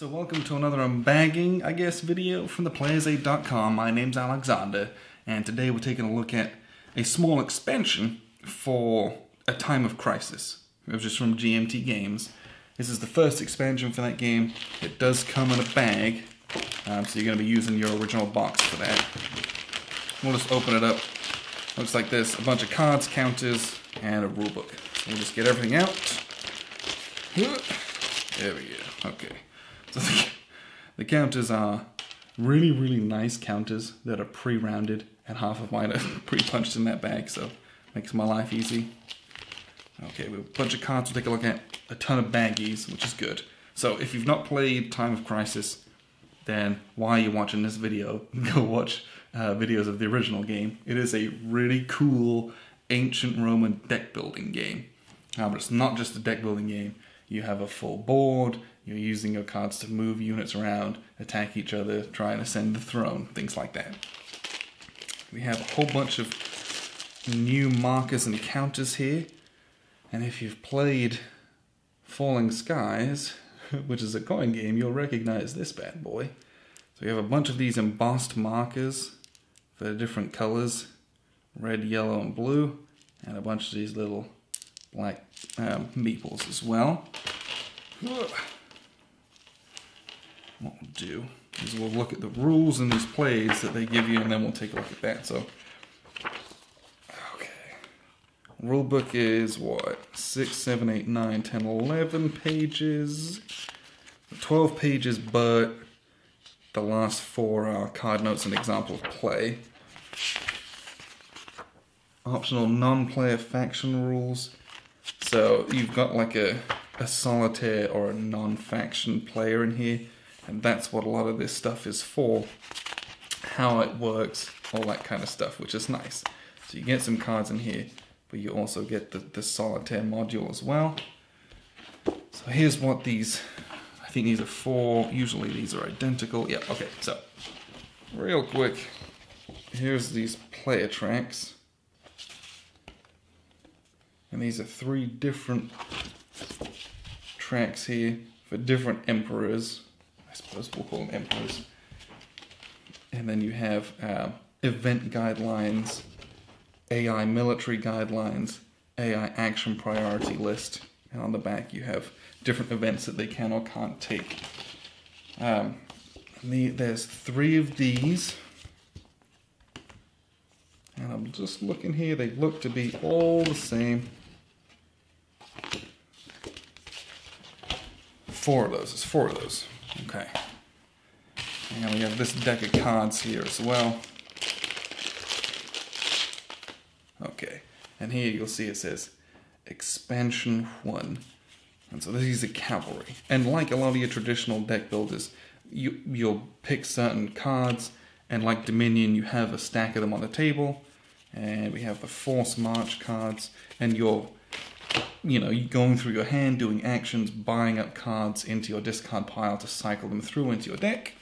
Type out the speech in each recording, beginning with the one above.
So welcome to another unbagging, I guess, video from theplayersaid.com. My name's Alexander, and today we're taking a look at a small expansion for A Time of Crisis. It was just from GMT Games. This is the first expansion for that game. It does come in a bag, so you're going to be using your original box for that. We'll just open it up. Looks like this, a bunch of cards, counters, and a rulebook. So we'll just get everything out. There we go. Okay. So the counters are really nice counters that are pre-rounded, and half of mine are pre-punched in that bag, so makes my life easy. Okay, we have a bunch of cards we'll take a look at, a ton of baggies, which is good. So if you've not played Time of Crisis, then why are you watching this video? Go watch videos of the original game. It is a really cool ancient Roman deck building game. But it's not just a deck building game. You have a full board, you're using your cards to move units around, attack each other, try and ascend the throne, things like that. We have a whole bunch of new markers and counters here, and if you've played Falling Skies, which is a coin game, you'll recognize this bad boy. So you have a bunch of these embossed markers for different colors, red, yellow, and blue, and a bunch of these little black meeples as well. What we'll do is we'll look at the rules in these plays that they give you, and then we'll take a look at that. So, okay. Rulebook is what? 6, 7, 8, 9, 10, 11 pages. 12 pages, but the last 4 are card notes and example of play. Optional non-player faction rules. So you've got like a solitaire or a non-faction player in here, and that's what a lot of this stuff is for. How it works, all that kind of stuff, which is nice. So you get some cards in here, but you also get the solitaire module as well. So here's what these, I think these are 4, usually these are identical. Yeah, okay, so real quick, here's these player tracks. And these are 3 different tracks here for different emperors. I suppose we'll call them emperors. And then you have event guidelines, AI military guidelines, AI action priority list. And on the back you have different events that they can or can't take. There's 3 of these. And I'm just looking here, they look to be all the same. 4 of those, it's 4 of those. Okay. And we have this deck of cards here as well. Okay. And here you'll see it says Expansion 1. And so these are cavalry. And like a lot of your traditional deck builders, you'll pick certain cards, and like Dominion, you have a stack of them on the table. And we have the Force March cards, and you're going through your hand, doing actions, buying up cards into your discard pile to cycle them through into your deck.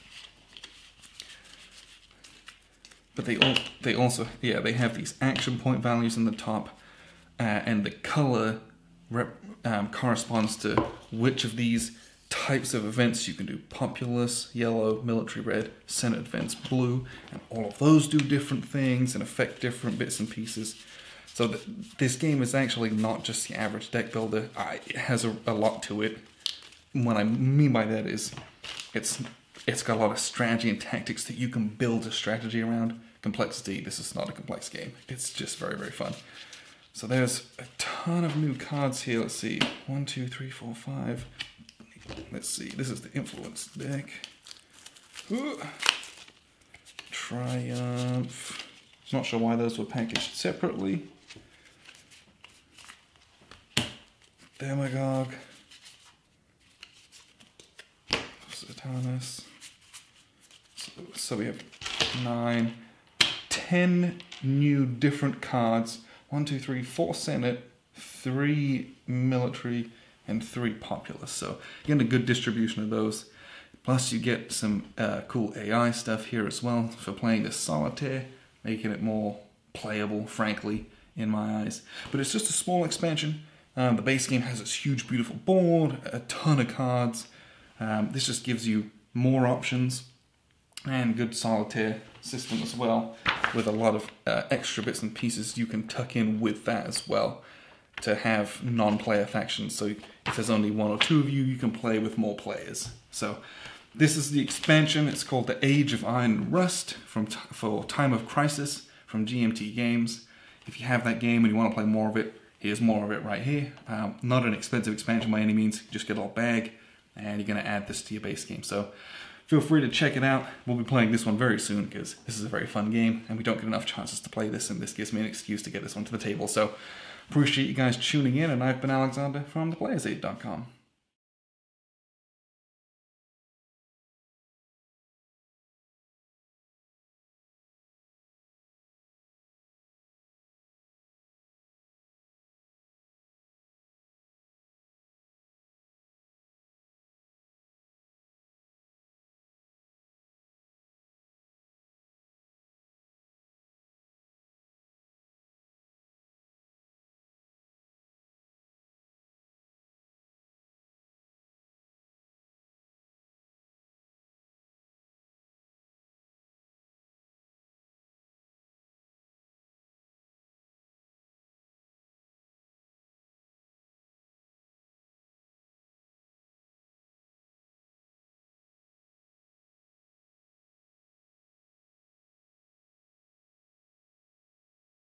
But they also have these action point values in the top, and the color corresponds to which of these types of events you can do. Populous, yellow, military red, Senate events, blue, and all of those do different things and affect different bits and pieces. So this game is actually not just the average deck builder. It has a lot to it. What I mean by that is it's got a lot of strategy and tactics that you can build a strategy around. Complexity, this is not a complex game. It's just very fun. So there's a ton of new cards here. Let's see, 1, 2, 3, 4, 5. Let's see, this is the influence deck. Ooh. Triumph. Not sure why those were packaged separately. Demagogue. Satanus. So we have 9, 10 new different cards. 1, 2, 3, 4 Senate, 3 military, and 3 populous. So you get a good distribution of those. Plus you get some cool AI stuff here as well for playing this solitaire, making it more playable, frankly, in my eyes. But it's just a small expansion. The base game has this huge, beautiful board, a ton of cards, This just gives you more options and good solitaire system as well, with a lot of extra bits and pieces you can tuck in with that as well to have non-player factions. So if there's only 1 or 2 of you, you can play with more players. So this is the expansion. It's called the Age of Iron and Rust for Time of Crisis from GMT Games. If you have that game and you want to play more of it, here's more of it right here. Not an expensive expansion by any means. Just get a little bag and you're going to add this to your base game. So feel free to check it out. We'll be playing this one very soon because this is a very fun game and we don't get enough chances to play this, and this gives me an excuse to get this one to the table. So appreciate you guys tuning in, and I've been Alexander from theplayersaid.com.